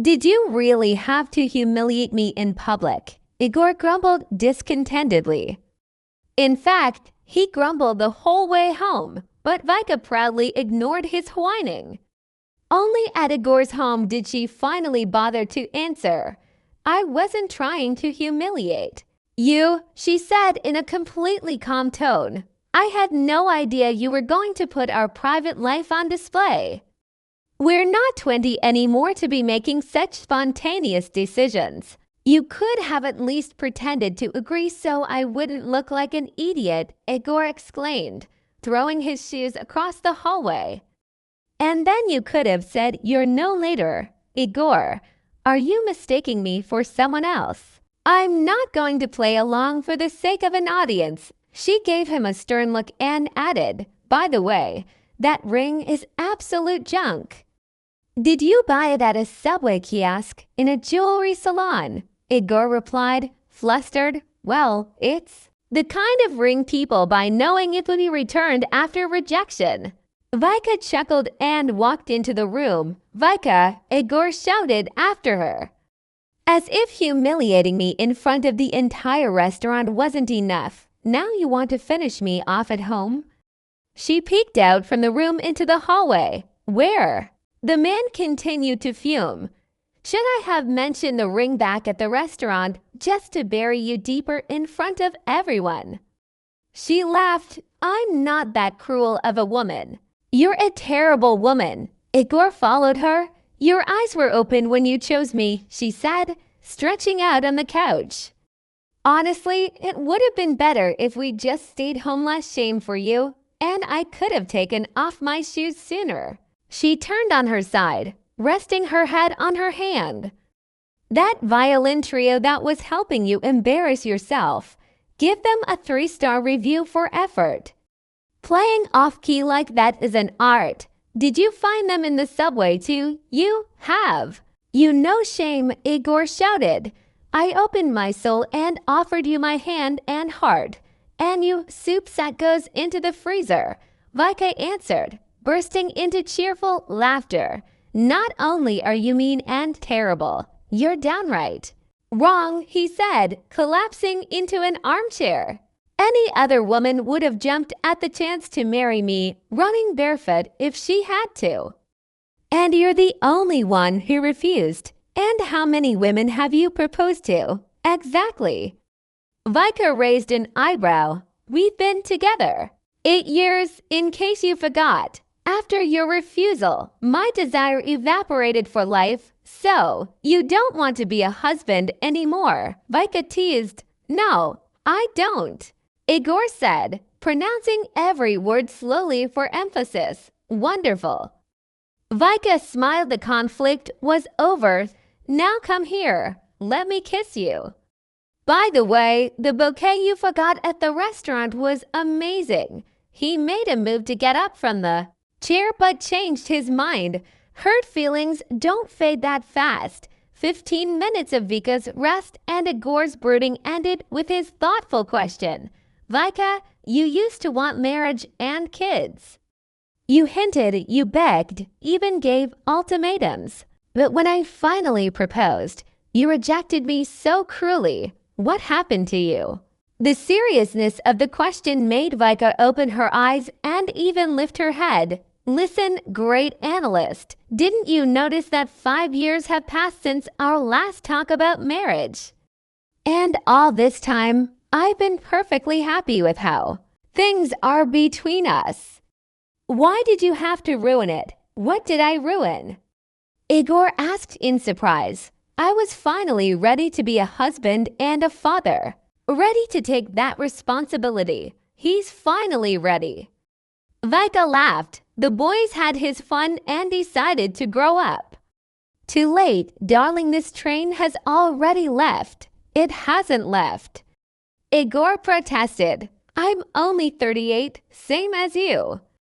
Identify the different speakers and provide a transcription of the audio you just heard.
Speaker 1: Did you really have to humiliate me in public? Igor grumbled discontentedly. In fact, he grumbled the whole way home, but Vika proudly ignored his whining. Only at Igor's home did she finally bother to answer. I wasn't trying to humiliate you, she said in a completely calm tone. I had no idea you were going to put our private life on display. We're not 20 anymore to be making such spontaneous decisions. You could have at least pretended to agree so I wouldn't look like an idiot, Igor exclaimed, throwing his shoes across the hallway. And then you could have said you're no later. Igor, are you mistaking me for someone else? I'm not going to play along for the sake of an audience. She gave him a stern look and added, by the way, that ring is absolute junk. Did you buy it at a subway kiosk in a jewelry salon? Igor replied, flustered. Well, it's the kind of ring people buy knowing it will be returned after rejection. Vika chuckled and walked into the room. Vika, Igor shouted after her. As if humiliating me in front of the entire restaurant wasn't enough, now you want to finish me off at home? She peeked out from the room into the hallway. Where? The man continued to fume. Should I have mentioned the ring back at the restaurant just to bury you deeper in front of everyone? She laughed. I'm not that cruel of a woman. You're a terrible woman. Igor followed her. Your eyes were open when you chose me, she said, stretching out on the couch. Honestly, it would have been better if we just stayed home, less shame for you, and I could have taken off my shoes sooner. She turned on her side, resting her head on her hand. That violin trio that was helping you embarrass yourself. Give them a 3-star review for effort. Playing off-key like that is an art. Did you find them in the subway too? You have. You no shame, Igor shouted. I opened my soul and offered you my hand and heart. And you soup that goes into the freezer, Vika answered, bursting into cheerful laughter. Not only are you mean and terrible, you're downright wrong, he said, collapsing into an armchair. Any other woman would have jumped at the chance to marry me, running barefoot if she had to. And you're the only one who refused. And how many women have you proposed to? Exactly. Vika raised an eyebrow. We've been together 8 years, in case you forgot. After your refusal, my desire evaporated for life, so you don't want to be a husband anymore. Vika teased. No, I don't. Igor said, pronouncing every word slowly for emphasis. Wonderful. Vika smiled. The conflict was over. Now come here. Let me kiss you. By the way, the bouquet you forgot at the restaurant was amazing. He made a move to get up from the chair but changed his mind. Hurt feelings don't fade that fast. 15 minutes of Vika's rest and Igor's brooding ended with his thoughtful question. Vika, you used to want marriage and kids. You hinted, you begged, even gave ultimatums. But when I finally proposed, you rejected me so cruelly. What happened to you? The seriousness of the question made Vika open her eyes and even lift her head. Listen, great analyst, didn't you notice that 5 years have passed since our last talk about marriage? And all this time, I've been perfectly happy with how things are between us. Why did you have to ruin it? What did I ruin? Igor asked in surprise. I was finally ready to be a husband and a father. Ready to take that responsibility. He's finally ready. Vika laughed. The boys had his fun and decided to grow up. Too late, darling, this train has already left. It hasn't left. Igor protested. I'm only 38, same as you.